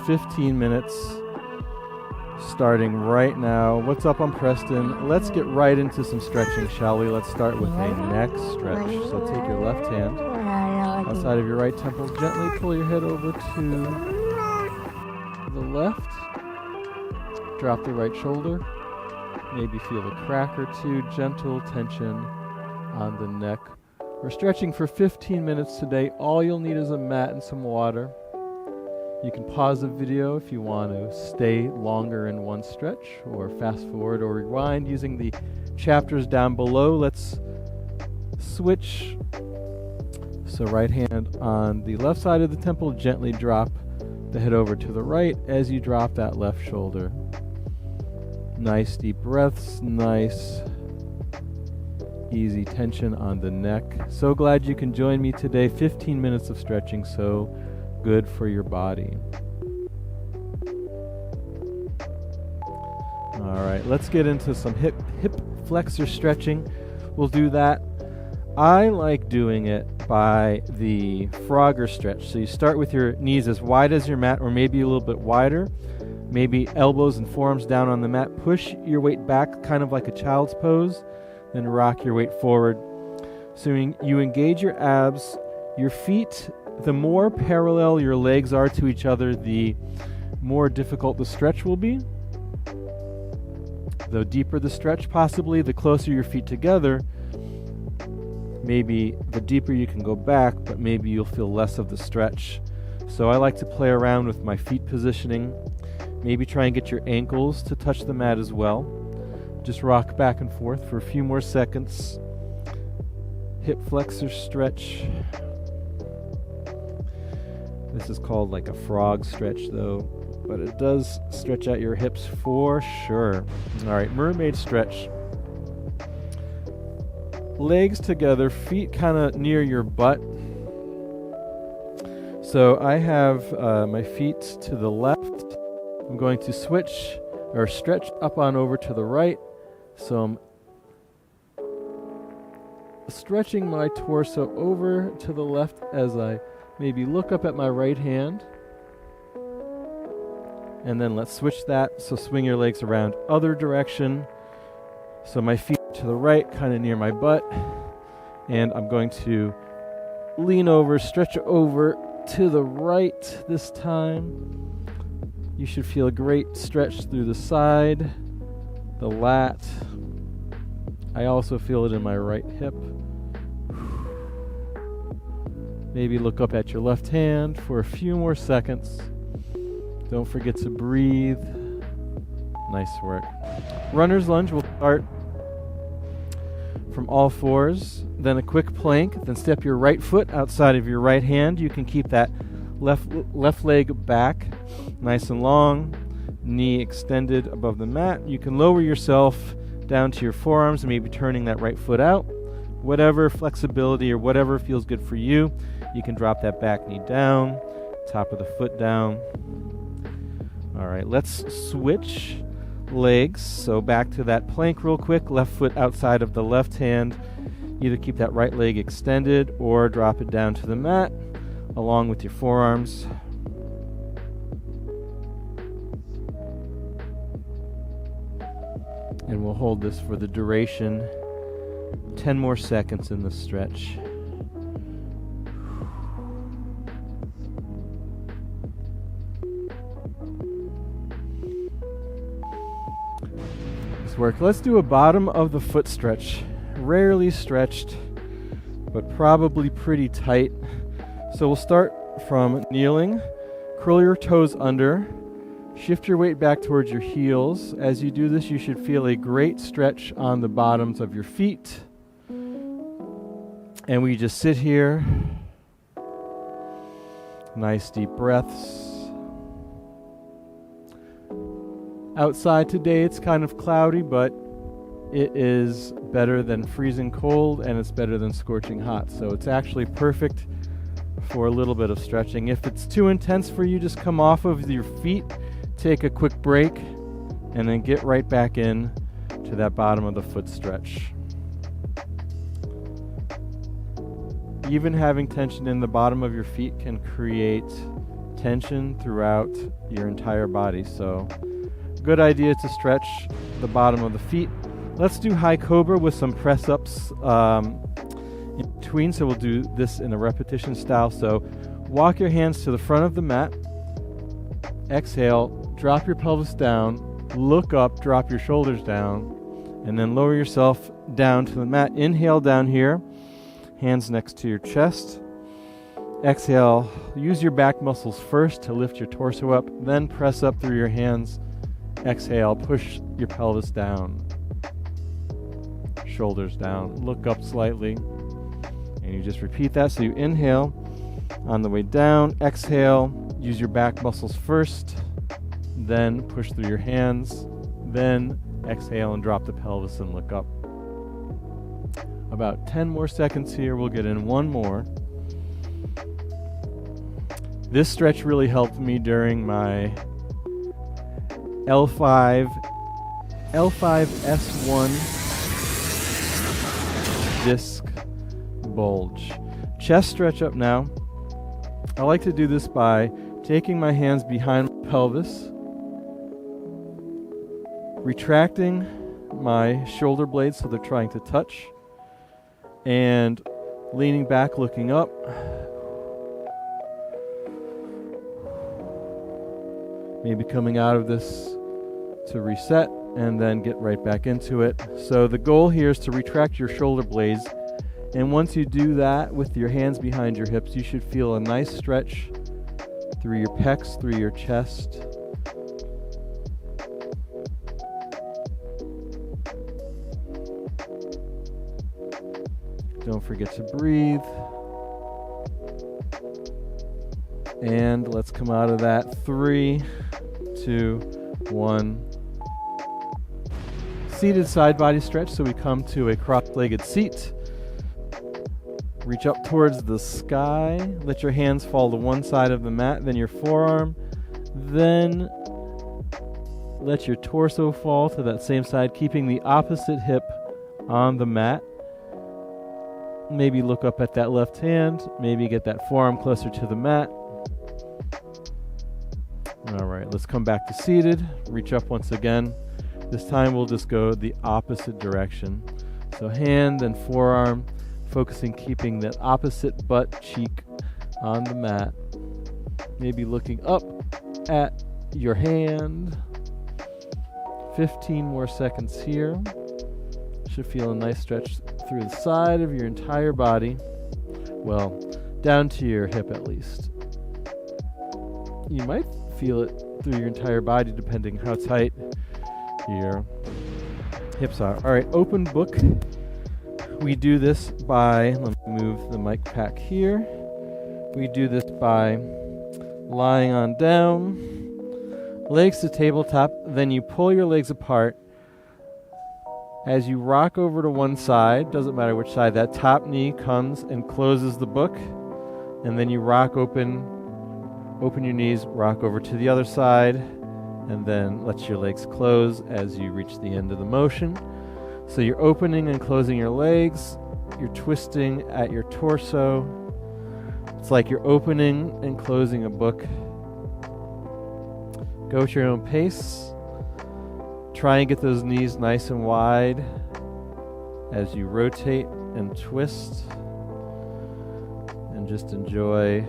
15 minutes starting right now. What's up? I'm Preston. Let's get right into some stretching, shall we? Let's start with a neck stretch. So take your left hand outside of your right temple. Gently pull your head over to the left. Drop the right shoulder. Maybe feel a crack or two. Gentle tension on the neck. We're stretching for 15 minutes today. All you'll need is a mat and some water. You can pause the video if you want to stay longer in one stretch, or fast forward or rewind using the chapters down below. Let's switch. So right hand on the left side of the temple, gently drop the head over to the right as you drop that left shoulder. Nice deep breaths, nice easy tension on the neck. So glad you can join me today. 15 minutes of stretching, so good for your body. All right, let's get into some hip flexor stretching. We'll do that. I like doing it by the Frogger stretch. So you start with your knees as wide as your mat, or maybe a little bit wider. Maybe elbows and forearms down on the mat. Push your weight back, kind of like a child's pose. Then rock your weight forward. So you engage your abs, your feet. The more parallel your legs are to each other, the more difficult the stretch will be. The deeper the stretch, possibly, the closer your feet together, maybe the deeper you can go back, but maybe you'll feel less of the stretch. So I like to play around with my feet positioning. Maybe try and get your ankles to touch the mat as well. Just rock back and forth for a few more seconds. Hip flexor stretch. This is called like a frog stretch though, but it does stretch out your hips for sure. All right, mermaid stretch. Legs together, feet kind of near your butt. So I have my feet to the left. I'm going to switch or stretch up on over to the right. So I'm stretching my torso over to the left as I maybe look up at my right hand. And then let's switch that. So swing your legs around other direction. So my feet to the right, kind of near my butt. And I'm going to lean over, stretch over to the right this time. You should feel a great stretch through the side, the lat. I also feel it in my right hip. Maybe look up at your left hand for a few more seconds. Don't forget to breathe. Nice work. Runner's lunge will start from all fours, then a quick plank, then step your right foot outside of your right hand. You can keep that left leg back, nice and long, knee extended above the mat. You can lower yourself down to your forearms, maybe turning that right foot out. Whatever flexibility or whatever feels good for you. You can drop that back knee down, top of the foot down. All right, let's switch legs. So back to that plank real quick. Left foot outside of the left hand. Either keep that right leg extended or drop it down to the mat along with your forearms. And we'll hold this for the duration. 10 more seconds in the stretch. This work. Let's do a bottom of the foot stretch. Rarely stretched, but probably pretty tight. So we'll start from kneeling. Curl your toes under. Shift your weight back towards your heels. As you do this, you should feel a great stretch on the bottoms of your feet. And we just sit here. Nice deep breaths. Outside today, it's kind of cloudy, but it is better than freezing cold, and it's better than scorching hot. So it's actually perfect for a little bit of stretching. If it's too intense for you, just come off of your feet, take a quick break, and then get right back in to that bottom of the foot stretch. Even having tension in the bottom of your feet can create tension throughout your entire body. So good idea to stretch the bottom of the feet. Let's do high cobra with some press ups in between. So we'll do this in a repetition style. So walk your hands to the front of the mat. Exhale, drop your pelvis down, look up, drop your shoulders down, and then lower yourself down to the mat. Inhale down here, hands next to your chest. Exhale, use your back muscles first to lift your torso up, then press up through your hands. Exhale, push your pelvis down, shoulders down, look up slightly, and you just repeat that. So you inhale on the way down, exhale, use your back muscles first, then push through your hands, then exhale and drop the pelvis and look up. About 10 more seconds here. We'll get in one more. This stretch really helped me during my L5S1 disc bulge. Chest stretch up now. I like to do this by taking my hands behind my pelvis, retracting my shoulder blades so they're trying to touch, and leaning back, looking up. Maybe coming out of this to reset and then get right back into it. So the goal here is to retract your shoulder blades, and once you do that with your hands behind your hips, you should feel a nice stretch through your pecs, through your chest. Don't forget to breathe. And let's come out of that. 3, 2, 1. Seated side body stretch. So we come to a cross-legged seat. Reach up towards the sky. Let your hands fall to one side of the mat, then your forearm. Then let your torso fall to that same side, keeping the opposite hip on the mat. Maybe look up at that left hand. Maybe get that forearm closer to the mat. All right, let's come back to seated. Reach up once again. This time we'll just go the opposite direction. So hand and forearm, focusing, keeping that opposite butt cheek on the mat. Maybe looking up at your hand. 15 more seconds here. Should feel a nice stretch through the side of your entire body. Well, down to your hip at least. You might feel it through your entire body depending how tight your hips are. All right, open book. We do this by, let me move the mic pack here. We do this by lying on down, legs to tabletop, then you pull your legs apart. As you rock over to one side, doesn't matter which side, that top knee comes and closes the book, and then you rock open your knees, rock over to the other side, and then let your legs close as you reach the end of the motion. So you're opening and closing your legs, you're twisting at your torso. It's like you're opening and closing a book. Go at your own pace. Try and get those knees nice and wide as you rotate and twist, and just enjoy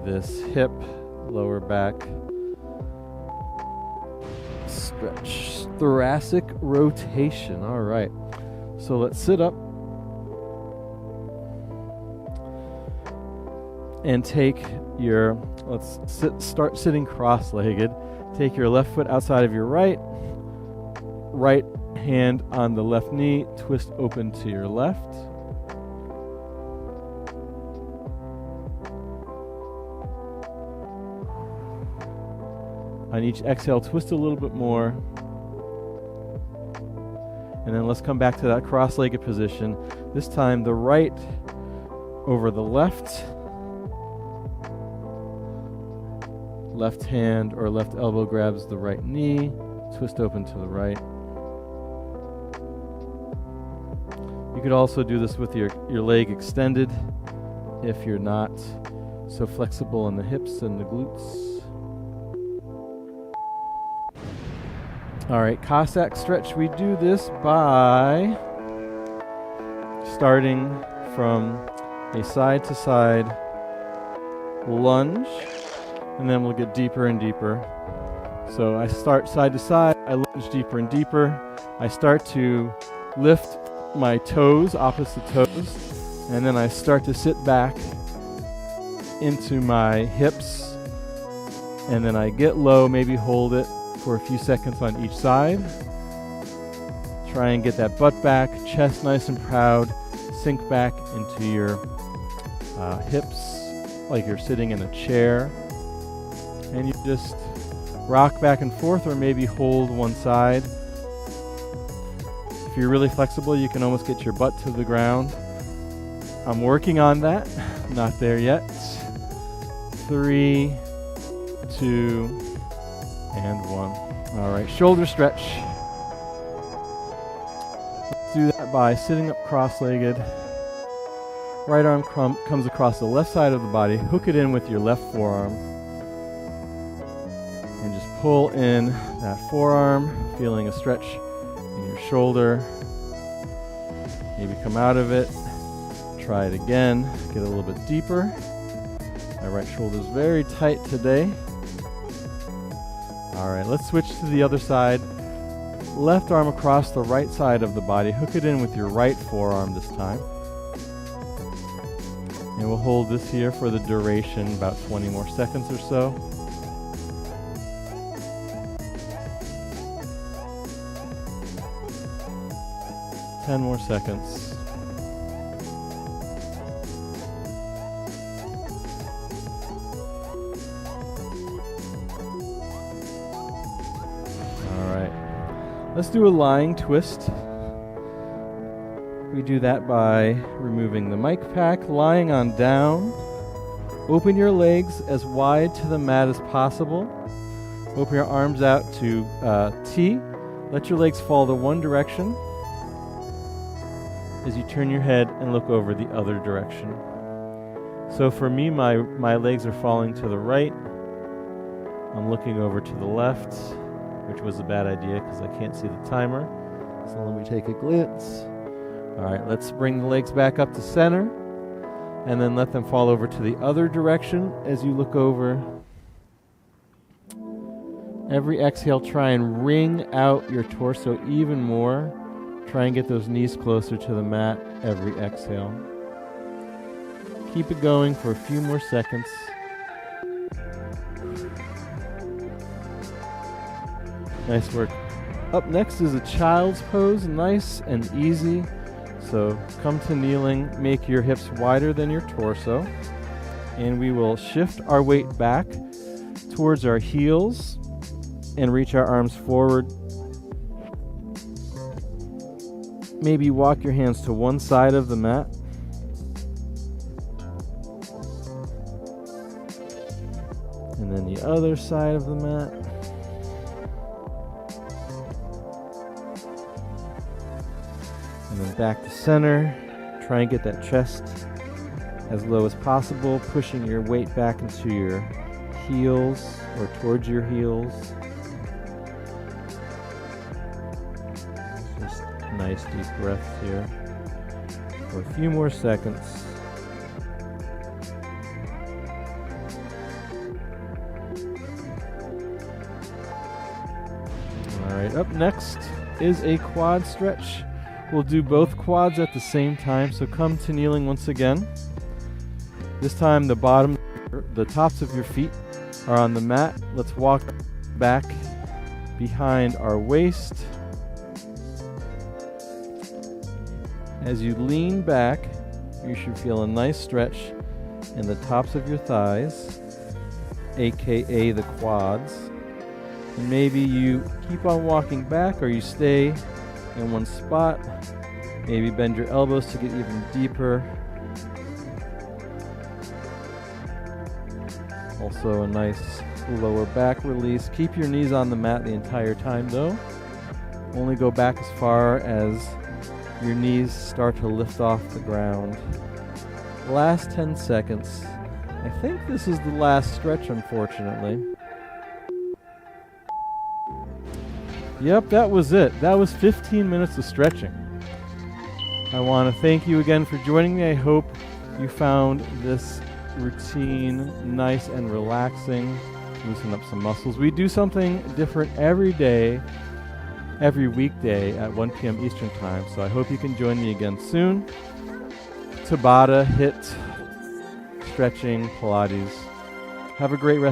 this hip, lower back stretch. Thoracic rotation. All right. So let's sit up and take your, start sitting cross-legged. Take your left foot outside of your right hand on the left knee, twist open to your left. On each exhale, twist a little bit more. And then let's come back to that cross-legged position. This time the right over the left. Left hand or left elbow grabs the right knee, twist open to the right. You could also do this with your leg extended if you're not So flexible in the hips and the glutes. All right, Cossack Stretch. We do this by starting from a side-to-side lunge, and then we'll get deeper and deeper. So I start side to side, I lunge deeper and deeper. I start to lift my toes, opposite toes, and then I start to sit back into my hips, and then I get low, maybe hold it for a few seconds on each side. Try and get that butt back, chest nice and proud, sink back into your hips like you're sitting in a chair, and you just rock back and forth, or maybe hold one side. If you're really flexible, you can almost get your butt to the ground. I'm working on that, not there yet. 3, 2, and 1. All right, shoulder stretch. Let's do that by sitting up cross-legged. Right arm comes across the left side of the body. Hook it in with your left forearm. And just pull in that forearm, feeling a stretch in your shoulder. Maybe come out of it. Try it again. Get a little bit deeper. My right shoulder is very tight today. All right, let's switch to the other side. Left arm across the right side of the body. Hook it in with your right forearm this time. And we'll hold this here for the duration, about 20 more seconds or so. Ten more seconds. All right. Let's do a lying twist. We do that by removing the mic pack, lying on down. Open your legs as wide to the mat as possible. Open your arms out to T. Let your legs fall the one direction as you turn your head and look over the other direction. So for me, my legs are falling to the right. I'm looking over to the left, which was a bad idea because I can't see the timer. So let me take a glance. All right, let's bring the legs back up to center, and then let them fall over to the other direction as you look over. Every exhale, try and wring out your torso even more. Try and get those knees closer to the mat every exhale. Keep it going for a few more seconds. Nice work. Up next is a child's pose, nice and easy. So come to kneeling, make your hips wider than your torso, and we will shift our weight back towards our heels and reach our arms forward. Maybe walk your hands to one side of the mat. And then the other side of the mat. And then back to center. Try and get that chest as low as possible, pushing your weight back into your heels or towards your heels. Just nice deep breaths here for a few more seconds. All right, up next is a quad stretch. We'll do both quads at the same time, so come to kneeling once again. This time the tops of your feet are on the mat. Let's walk back behind our waist. As you lean back, you should feel a nice stretch in the tops of your thighs, aka the quads. And maybe you keep on walking back, or you stay in one spot. Maybe bend your elbows to get even deeper. Also a nice lower back release. Keep your knees on the mat the entire time though. Only go back as far as your knees start to lift off the ground. Last 10 seconds I think this is the last stretch, unfortunately. Yep, that was it. That was 15 minutes of stretching. I want to thank you again for joining me. I hope you found this routine nice and relaxing. Loosen up some muscles. We do something different every day, every weekday at 1 p.m. Eastern Time, so I hope you can join me again soon. Tabata, HIIT, stretching, Pilates. Have a great rest